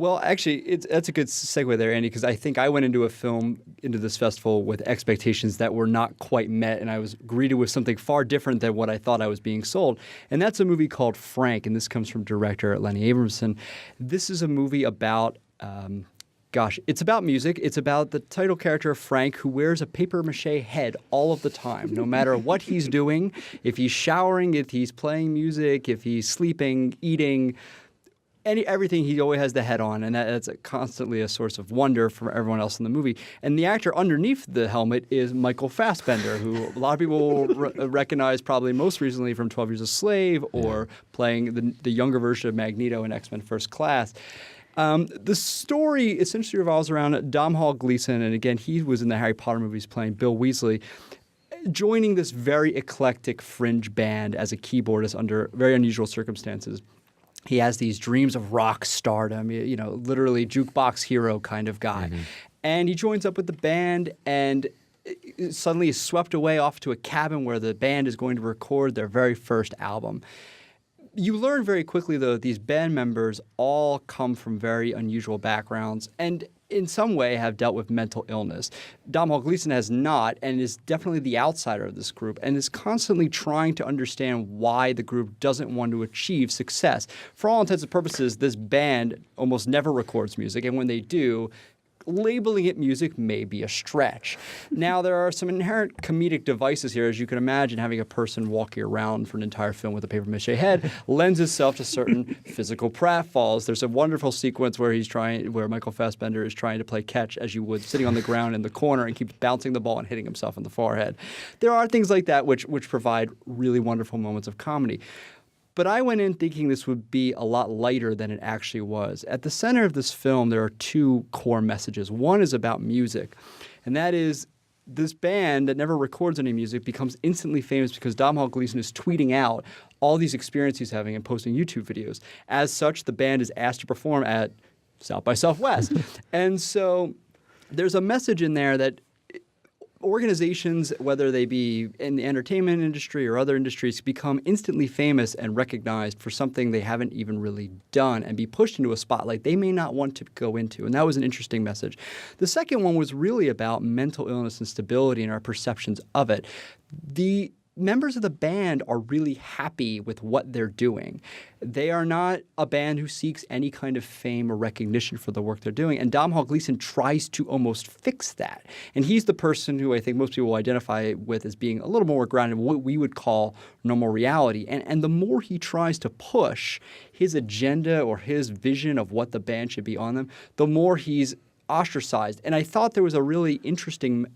Well, actually, that's a good segue there, Andy, because I think I went into this festival with expectations that were not quite met, and I was greeted with something far different than what I thought I was being sold. And that's a movie called Frank, and this comes from director Lenny Abramson. This is a movie about it's about music. It's about the title character, Frank, who wears a papier-mâché head all of the time, no matter what he's doing. If he's showering, if he's playing music, if he's sleeping, eating, everything, he always has the head on, and that's constantly a source of wonder for everyone else in the movie. And the actor underneath the helmet is Michael Fassbender, who a lot of people recognize probably most recently from 12 Years a Slave or playing the younger version of Magneto in X-Men First Class. The story essentially revolves around Domhnall Gleeson, and again, he was in the Harry Potter movies playing Bill Weasley, joining this very eclectic fringe band as a keyboardist under very unusual circumstances. He has these dreams of rock stardom, literally jukebox hero kind of guy. Mm-hmm. And he joins up with the band and suddenly is swept away off to a cabin where the band is going to record their very first album. You learn very quickly, though, that these band members all come from very unusual backgrounds and in some way have dealt with mental illness. Domhnall Gleeson has not, and is definitely the outsider of this group, and is constantly trying to understand why the group doesn't want to achieve success. For all intents and purposes, this band almost never records music, and when they do, labeling it music may be a stretch. Now, there are some inherent comedic devices here. As you can imagine, having a person walking around for an entire film with a papier-mâché head lends itself to certain physical pratfalls. There's a wonderful sequence where Michael Fassbender is trying to play catch as you would, sitting on the ground in the corner, and keeps bouncing the ball and hitting himself in the forehead. There are things like that which provide really wonderful moments of comedy. But I went in thinking this would be a lot lighter than it actually was. At the center of this film, there are two core messages. One is about music, and that is this band that never records any music becomes instantly famous because Domhnall Gleeson is tweeting out all these experiences he's having and posting YouTube videos. As such, the band is asked to perform at South by Southwest. And so there's a message in there that organizations, whether they be in the entertainment industry or other industries, become instantly famous and recognized for something they haven't even really done and be pushed into a spotlight they may not want to go into. And that was an interesting message. The second one was really about mental illness and stability and our perceptions of it. The members of the band are really happy with what they're doing. They are not a band who seeks any kind of fame or recognition for the work they're doing. And Domhnall Gleeson tries to almost fix that. And he's the person who I think most people will identify with as being a little more grounded in what we would call normal reality. And the more he tries to push his agenda or his vision of what the band should be on them, the more he's ostracized. And I thought there was a really interesting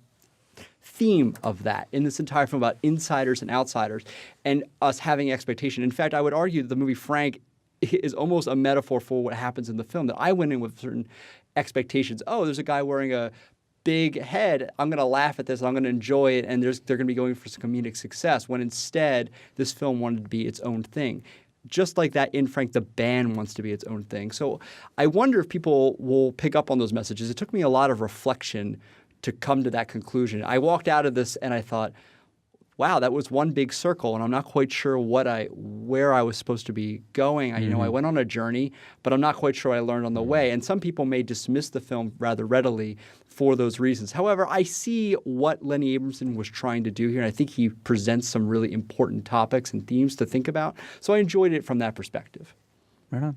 theme of that in this entire film about insiders and outsiders and us having expectation. In fact, I would argue that the movie Frank is almost a metaphor for what happens in the film, that I went in with certain expectations. Oh, there's a guy wearing a big head. I'm going to laugh at this. I'm going to enjoy it. And they're going to be going for some comedic success, when instead this film wanted to be its own thing. Just like that in Frank, the band wants to be its own thing. So I wonder if people will pick up on those messages. It took me a lot of reflection to come to that conclusion. I walked out of this and I thought, wow, that was one big circle, and I'm not quite sure where I was supposed to be going. I went on a journey, but I'm not quite sure I learned on the way. And some people may dismiss the film rather readily for those reasons. However, I see what Lenny Abramson was trying to do here, and I think he presents some really important topics and themes to think about. So I enjoyed it from that perspective. Right on.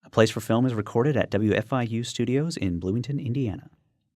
A Place for Film is recorded at WFIU Studios in Bloomington, Indiana.